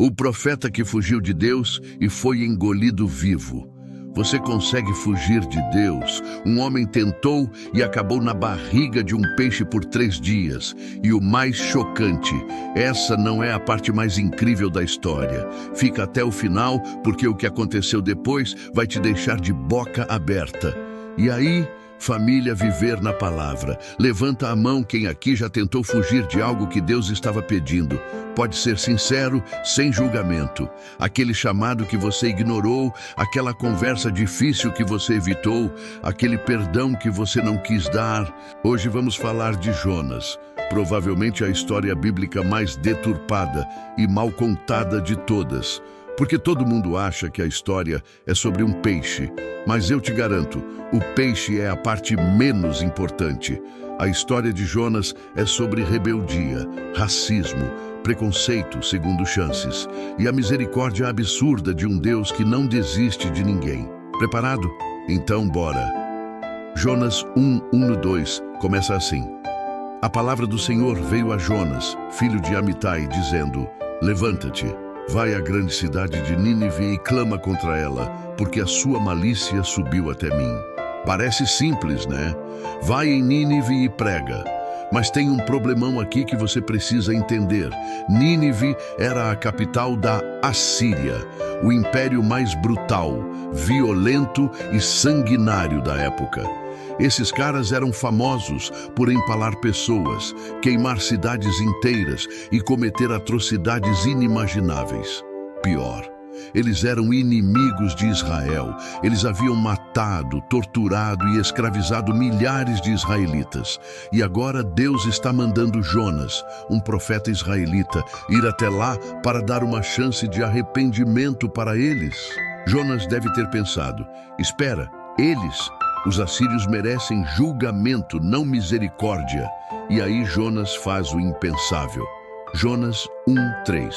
O profeta que fugiu de Deus e foi engolido vivo. Você consegue fugir de Deus? Um homem tentou e acabou na barriga de um peixe por 3 dias. E o mais chocante, essa não é a parte mais incrível da história. Fica até o final, porque o que aconteceu depois vai te deixar de boca aberta. E aí, família, viver na palavra. Levanta a mão quem aqui já tentou fugir de algo que Deus estava pedindo. Pode ser sincero, sem julgamento. Aquele chamado que você ignorou, aquela conversa difícil que você evitou, aquele perdão que você não quis dar. Hoje vamos falar de Jonas, provavelmente a história bíblica mais deturpada e mal contada de todas. Porque todo mundo acha que a história é sobre um peixe, mas eu te garanto, o peixe é a parte menos importante. A história de Jonas é sobre rebeldia, racismo, preconceito, segundo chances, e a misericórdia absurda de um Deus que não desiste de ninguém. Preparado? Então bora! Jonas 1:1-2 começa assim. A palavra do Senhor veio a Jonas, filho de Amitai, dizendo: Levanta-te, vai à grande cidade de Nínive e clama contra ela, porque a sua malícia subiu até mim. Parece simples, né? Vai em Nínive e prega. Mas tem um problemão aqui que você precisa entender. Nínive era a capital da Assíria, o império mais brutal, violento e sanguinário da época. Esses caras eram famosos por empalar pessoas, queimar cidades inteiras e cometer atrocidades inimagináveis. Pior, eles eram inimigos de Israel. Eles haviam matado, torturado e escravizado milhares de israelitas. E agora Deus está mandando Jonas, um profeta israelita, ir até lá para dar uma chance de arrependimento para eles. Jonas deve ter pensado: espera, os assírios merecem julgamento, não misericórdia. E aí Jonas faz o impensável. Jonas 1:3.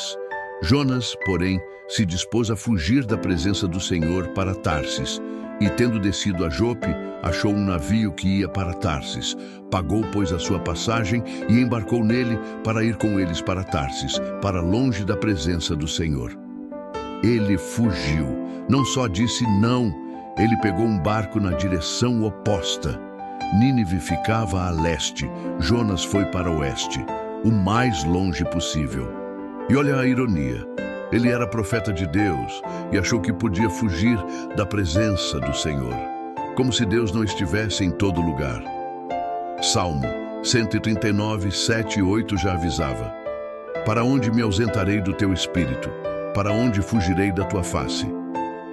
Jonas, porém, se dispôs a fugir da presença do Senhor para Tarsis, e tendo descido a Jope, achou um navio que ia para Tarsis. Pagou, pois, a sua passagem e embarcou nele para ir com eles para Tarsis, para longe da presença do Senhor. Ele fugiu. Não só disse não, ele pegou um barco na direção oposta. Nínive ficava a leste, Jonas foi para o oeste, o mais longe possível. E olha a ironia. Ele era profeta de Deus e achou que podia fugir da presença do Senhor, como se Deus não estivesse em todo lugar. Salmo 139, 7 e 8 já avisava: Para onde me ausentarei do teu espírito? Para onde fugirei da tua face?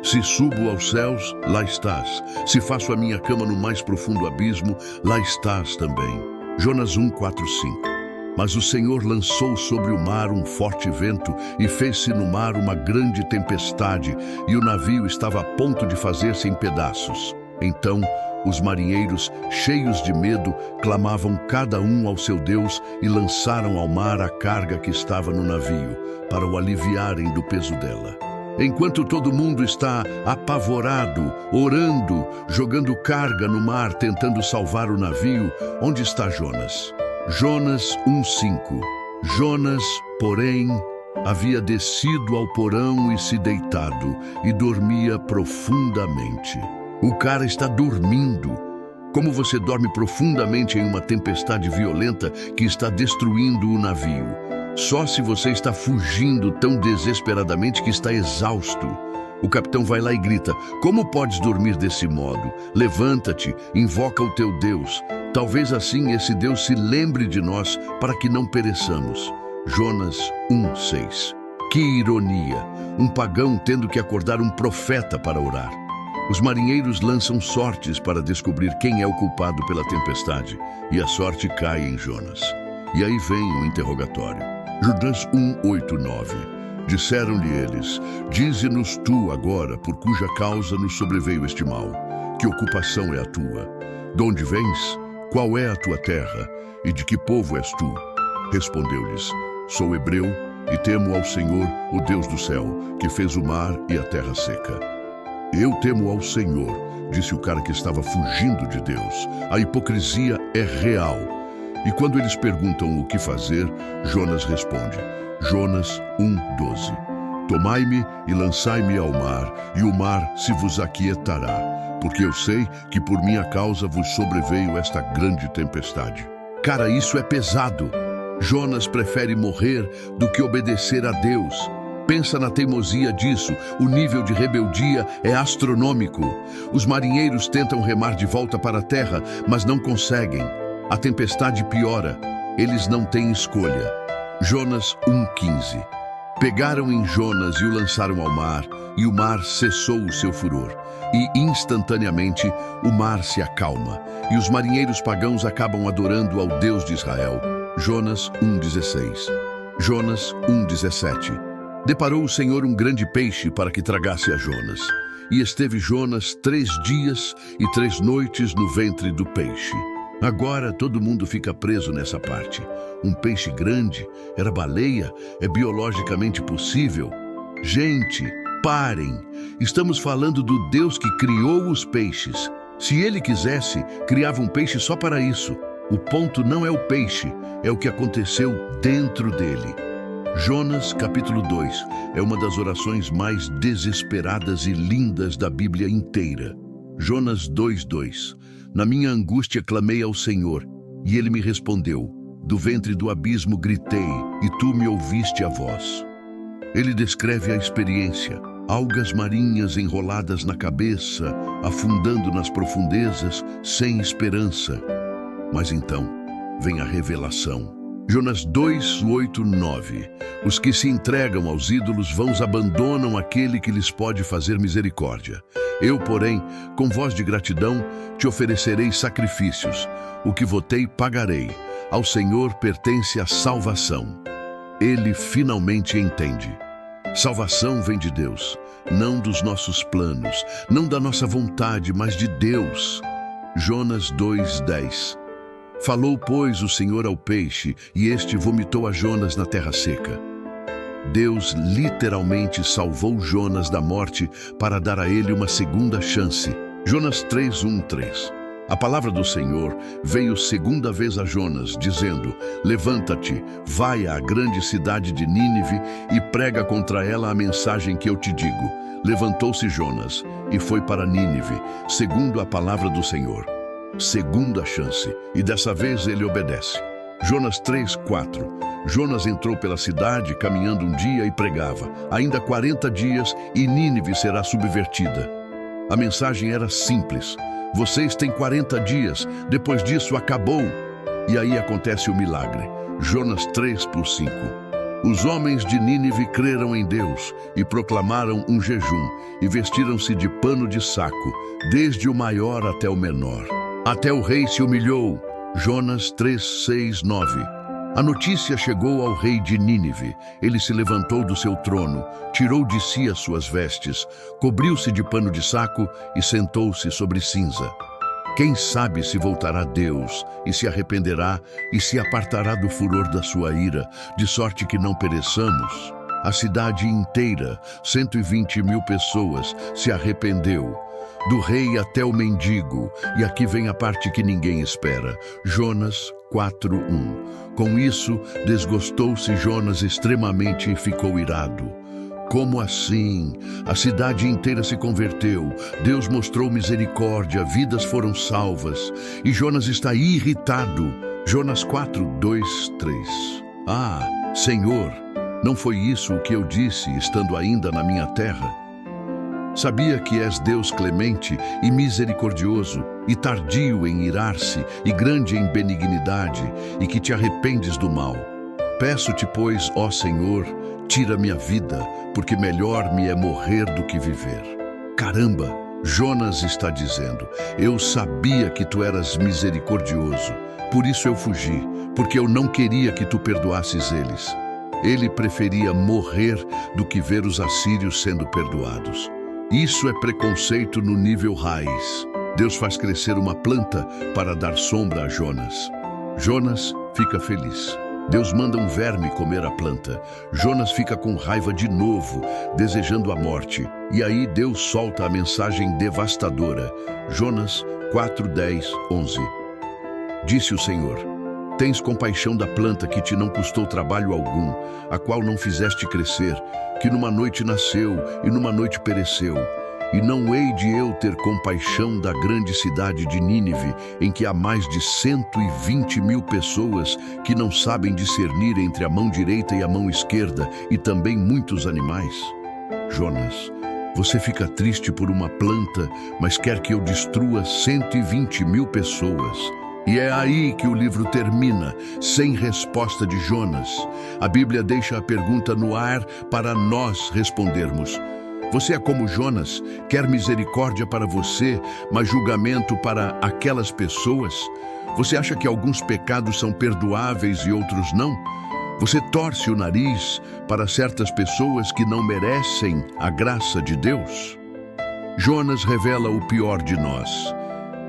Se subo aos céus, lá estás. Se faço a minha cama no mais profundo abismo, lá estás também. Jonas 1:4-5. Mas o Senhor lançou sobre o mar um forte vento e fez-se no mar uma grande tempestade, e o navio estava a ponto de fazer-se em pedaços. Então os marinheiros, cheios de medo, clamavam cada um ao seu Deus e lançaram ao mar a carga que estava no navio, para o aliviarem do peso dela. Enquanto todo mundo está apavorado, orando, jogando carga no mar, tentando salvar o navio, onde está Jonas? Jonas 1:5. Jonas, porém, havia descido ao porão e se deitado, e dormia profundamente. O cara está dormindo. Como você dorme profundamente em uma tempestade violenta que está destruindo o navio? Só se você está fugindo tão desesperadamente que está exausto. O capitão vai lá e grita: Como podes dormir desse modo? Levanta-te, invoca o teu Deus. Talvez assim esse Deus se lembre de nós para que não pereçamos. Jonas 1:6. Que ironia! Um pagão tendo que acordar um profeta para orar. Os marinheiros lançam sortes para descobrir quem é o culpado pela tempestade, e a sorte cai em Jonas. E aí vem o interrogatório. Jonas 1:8-9. Disseram-lhe eles: Dize-nos tu agora, por cuja causa nos sobreveio este mal. Que ocupação é a tua? De onde vens? Qual é a tua terra? E de que povo és tu? Respondeu-lhes: Sou hebreu e temo ao Senhor, o Deus do céu, que fez o mar e a terra seca. Eu temo ao Senhor, disse o cara que estava fugindo de Deus. A hipocrisia é real. E quando eles perguntam o que fazer, Jonas responde. Jonas 1:12. Tomai-me e lançai-me ao mar, e o mar se vos aquietará, porque eu sei que por minha causa vos sobreveio esta grande tempestade. Cara, isso é pesado. Jonas prefere morrer do que obedecer a Deus. Pensa na teimosia disso, o nível de rebeldia é astronômico. Os marinheiros tentam remar de volta para a terra, mas não conseguem. A tempestade piora, eles não têm escolha. Jonas 1,15. Pegaram em Jonas e o lançaram ao mar, e o mar cessou o seu furor. E, instantaneamente, o mar se acalma, e os marinheiros pagãos acabam adorando ao Deus de Israel. Jonas 1,16. Jonas 1,17. Deparou o Senhor um grande peixe para que tragasse a Jonas. E esteve Jonas 3 dias e 3 noites no ventre do peixe. Agora todo mundo fica preso nessa parte. Um peixe grande, era baleia, é biologicamente possível? Gente, parem! Estamos falando do Deus que criou os peixes. Se ele quisesse, criava um peixe só para isso. O ponto não é o peixe, é o que aconteceu dentro dele. Jonas, capítulo 2, é uma das orações mais desesperadas e lindas da Bíblia inteira. Jonas 2:2. Na minha angústia clamei ao Senhor, e ele me respondeu. Do ventre do abismo gritei, e tu me ouviste a voz. Ele descreve a experiência, algas marinhas enroladas na cabeça, afundando nas profundezas, sem esperança. Mas então, vem a revelação. Jonas 2:8-9. Os que se entregam aos ídolos vãos abandonam aquele que lhes pode fazer misericórdia. Eu, porém, com voz de gratidão, te oferecerei sacrifícios. O que votei, pagarei. Ao Senhor pertence a salvação. Ele finalmente entende. Salvação vem de Deus, não dos nossos planos, não da nossa vontade, mas de Deus. Jonas 2:10. Falou, pois, o Senhor ao peixe, e este vomitou a Jonas na terra seca. Deus literalmente salvou Jonas da morte para dar a ele uma segunda chance. Jonas 3:1-3. A palavra do Senhor veio segunda vez a Jonas, dizendo: levanta-te, vai à grande cidade de Nínive e prega contra ela a mensagem que eu te digo. Levantou-se Jonas e foi para Nínive, segundo a palavra do Senhor. Segunda chance, e dessa vez ele obedece. Jonas 3:4. Jonas entrou pela cidade, caminhando um dia e pregava. Ainda 40 dias e Nínive será subvertida. A mensagem era simples. Vocês têm 40 dias, depois disso acabou. E aí acontece o milagre. Jonas 3:5. Os homens de Nínive creram em Deus e proclamaram um jejum e vestiram-se de pano de saco, desde o maior até o menor. Até o rei se humilhou. Jonas 3:6-9. A notícia chegou ao rei de Nínive. Ele se levantou do seu trono, tirou de si as suas vestes, cobriu-se de pano de saco e sentou-se sobre cinza. Quem sabe se voltará a Deus e se arrependerá e se apartará do furor da sua ira, de sorte que não pereçamos? A cidade inteira, 120.000 pessoas, se arrependeu. Do rei até o mendigo, e aqui vem a parte que ninguém espera. Jonas 4:1. Com isso, desgostou-se Jonas extremamente e ficou irado. Como assim? A cidade inteira se converteu, Deus mostrou misericórdia, vidas foram salvas, e Jonas está irritado. Jonas 4:2-3. Ah, Senhor, não foi isso o que eu disse, estando ainda na minha terra? Sabia que és Deus clemente e misericordioso, e tardio em irar-se, e grande em benignidade, e que te arrependes do mal. Peço-te, pois, ó Senhor, tira minha vida, porque melhor me é morrer do que viver. Caramba, Jonas está dizendo, eu sabia que tu eras misericordioso, por isso eu fugi, porque eu não queria que tu perdoasses eles. Ele preferia morrer do que ver os assírios sendo perdoados. Isso é preconceito no nível raiz. Deus faz crescer uma planta para dar sombra a Jonas. Jonas fica feliz. Deus manda um verme comer a planta. Jonas fica com raiva de novo, desejando a morte. E aí Deus solta a mensagem devastadora. Jonas 4:10-11. Disse o Senhor: tens compaixão da planta que te não custou trabalho algum, a qual não fizeste crescer, que numa noite nasceu e numa noite pereceu. E não hei de eu ter compaixão da grande cidade de Nínive, em que há mais de 120.000 pessoas que não sabem discernir entre a mão direita e a mão esquerda, e também muitos animais? Jonas, você fica triste por uma planta, mas quer que eu destrua 120.000 pessoas. E é aí que o livro termina, sem resposta de Jonas. A Bíblia deixa a pergunta no ar para nós respondermos. Você é como Jonas, quer misericórdia para você, mas julgamento para aquelas pessoas? Você acha que alguns pecados são perdoáveis e outros não? Você torce o nariz para certas pessoas que não merecem a graça de Deus? Jonas revela o pior de nós.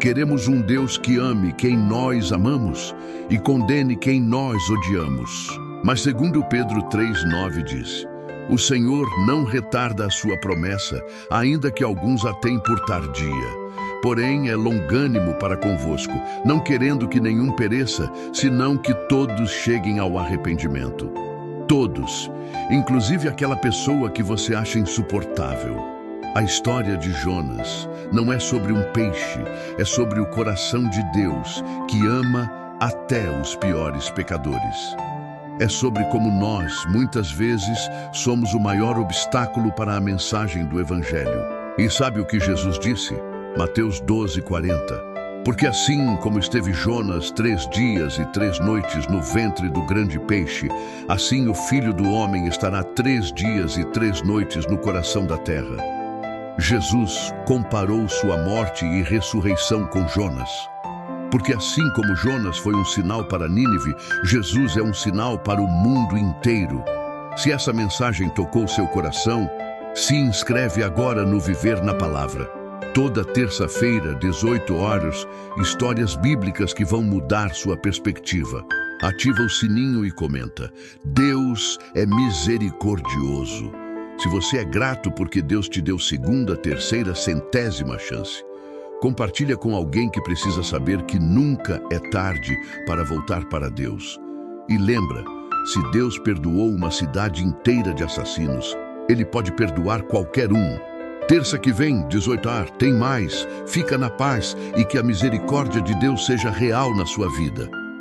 Queremos um Deus que ame quem nós amamos e condene quem nós odiamos. Mas segundo Pedro 3,9 diz: o Senhor não retarda a sua promessa, ainda que alguns a tenham por tardia. Porém, é longânimo para convosco, não querendo que nenhum pereça, senão que todos cheguem ao arrependimento. Todos, inclusive aquela pessoa que você acha insuportável. A história de Jonas não é sobre um peixe, é sobre o coração de Deus, que ama até os piores pecadores. É sobre como nós, muitas vezes, somos o maior obstáculo para a mensagem do Evangelho. E sabe o que Jesus disse? Mateus 12:40. Porque assim como esteve Jonas 3 dias e 3 noites no ventre do grande peixe, assim o Filho do Homem estará 3 dias e 3 noites no coração da terra. Jesus comparou sua morte e ressurreição com Jonas. Porque assim como Jonas foi um sinal para Nínive, Jesus é um sinal para o mundo inteiro. Se essa mensagem tocou seu coração, se inscreve agora no Viver na Palavra. Toda terça-feira, 18 horas, histórias bíblicas que vão mudar sua perspectiva. Ativa o sininho e comenta. Deus é misericordioso. Se você é grato porque Deus te deu segunda, terceira, centésima chance, compartilha com alguém que precisa saber que nunca é tarde para voltar para Deus. E lembra, se Deus perdoou uma cidade inteira de assassinos, Ele pode perdoar qualquer um. Terça que vem, 18 horas, tem mais. Fica na paz e que a misericórdia de Deus seja real na sua vida.